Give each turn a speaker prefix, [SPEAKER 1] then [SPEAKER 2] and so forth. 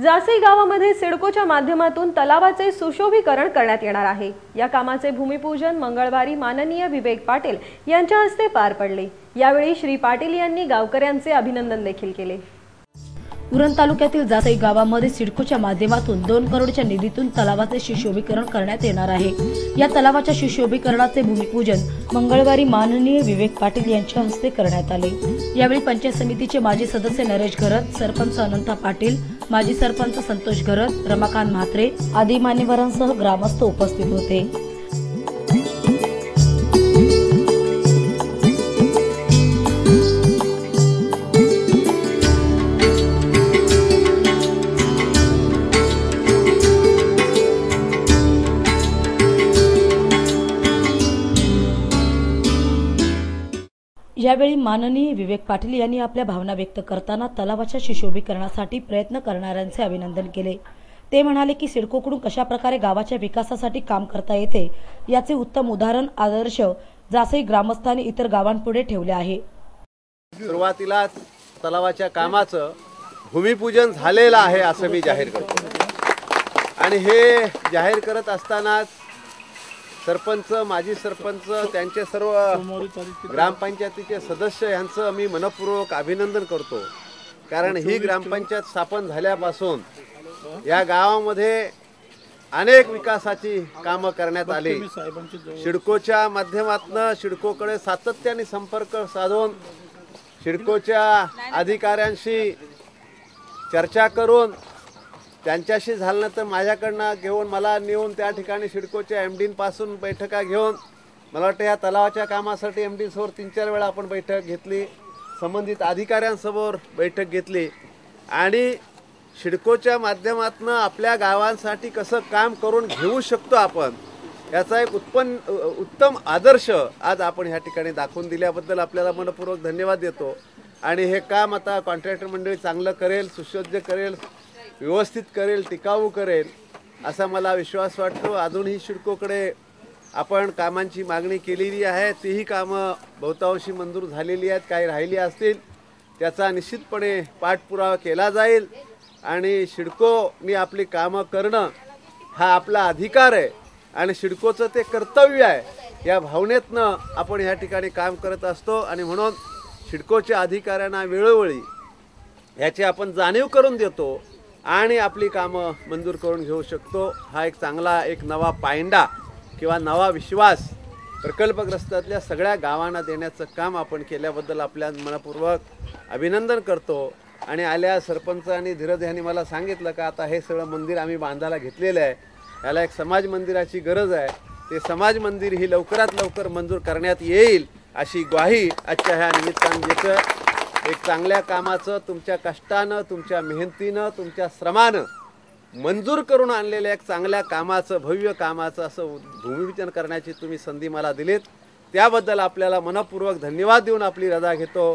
[SPEAKER 1] जासई गावामध्ये सिडकोच्या माध्यमातून तलावाचे सुशोभीकरण करण्यात येणार आहे। या कामाचे भूमिपूजन मंगळवारी माननीय विवेक पाटील यांच्या हस्ते पार पडले। यावेळी श्री पाटील यांनी गावकऱ्यांचे अभिनंदन देखील केले।
[SPEAKER 2] उरण तालुक्यातील जासई गावामध्ये सिडकोच्या माध्यमातून 2 करोडच्या निधीतून तलावाचे सुशोभीकरण करण्यात येणार आहे। या तलावाच्या सुशोभीकरणाचे भूमिपूजन मंगळवारी माननीय विवेक पाटील यांच्या हस्ते करण्यात आले। यावेळी पंचायत समितीचे माजी सदस्य नरेश घरत, सरपंच अनंता पाटील, माजी सरपंच संतोष घरत, रमाकांत म्हात्रे आदी मान्यवरांसह ग्रामस्थ उपस्थित होते। यावेळी माननीय विवेक पाटील यांनी आपल्या भावना व्यक्त करताना तलावाच्या सुशोभीकरणासाठी प्रयत्न करणाऱ्यांचे अभिनंदन केले। ते म्हणाले की सिडकोकडून कशा प्रकारे गावाच्या विकासासाठी काम करता येते याचे उत्तम उदाहरण आदर्श जासई ग्रामस्थांनी इतर गावांपुढे ठेवले आहे।
[SPEAKER 3] सुरुवातीला तलावाच्या कामाचं भूमिपूजन झालेलं आहे असं मी जाहीर करतो आणि हे जाहीर करत असताना सरपंच, माजी सरपंच, त्यांचे सर्व ग्रामपंचायतीचे सदस्य यांचं मी मनपूर्वक अभिनंदन करतो। कारण ही ग्रामपंचायत स्थापन झाल्यापासून या गावामध्ये अनेक विकासाची कामं करण्यात आली। सिडकोच्या माध्यमातून सिडकोकडे सातत्याने संपर्क साधून सिडकोच्या अधिकाऱ्यांशी चर्चा करून त्यांच्याशी झालं तर माझ्याकडनं घेऊन मला नेऊन त्या ठिकाणी सिडकोच्या एमडीपासून बैठका घेऊन मला वाटतं या तलावाच्या कामासाठी एमडी समोर 3-4 वेळा आपण बैठक घेतली, संबंधित अधिकाऱ्यांसमोर बैठक घेतली आणि सिडकोच्या माध्यमातून आपल्या गावांसाठी कसं काम करून घेऊ शकतो आपण याचा एक उत्तम आदर्श आज आपण ह्या ठिकाणी दाखवून दिल्याबद्दल आपल्याला मनपूर्वक धन्यवाद देतो। आणि हे काम आता कॉन्ट्रॅक्टर मंडळी चांगलं करेल, सुसज्ज करेल, व्यवस्थित करेल, टिकाऊ करेल असा मला विश्वास वाटतो। अजूनही सिडकोकडे आपण कामांची मागणी केलेली आहे, तीही कामं बहुतांशी मंजूर झालेली आहेत, काही राहिली असतील त्याचा निश्चितपणे पाठपुरावा केला जाईल आणि सिडकोनी आपली कामं करणं हा आपला अधिकार आहे आणि सिडकोचं ते कर्तव्य आहे। या भावनेतनं आपण ह्या ठिकाणी काम करत असतो आणि म्हणून सिडकोच्या अधिकाऱ्यांना वेळोवेळी याची आपण जाणीव करून देतो आणि आपली कामं मंजूर करून घेऊ शकतो। हा एक चांगला एक नवा पायंडा किंवा नवा विश्वास प्रकल्पग्रस्तातल्या सगळ्या गावांना देण्याचं काम आपण केल्याबद्दल आपल्या मनपूर्वक अभिनंदन करतो। आणि आल्या सरपंचांनी धीरज यांनी मला सांगितलं का आता हे सगळं मंदिर आम्ही बांधायला घेतलेलं आहे, याला एक समाज मंदिराची गरज आहे, ते समाज मंदिर ही लवकरात लवकर मंजूर करण्यात येईल अशी ग्वाही आजच्या ह्या निमित्ताने देतं। एक चांगल्या कामाचं तुमच्या कष्टानं, तुमच्या मेहनतीनं, तुमच्या श्रमानं मंजूर करून आणलेल्या एक चांगल्या कामाचं, भव्य कामाचं असं भूमिपूजन करण्याची तुम्ही संधी मला दिलीत, त्याबद्दल आपल्याला मनपूर्वक धन्यवाद देऊन आपली रजा घेतो।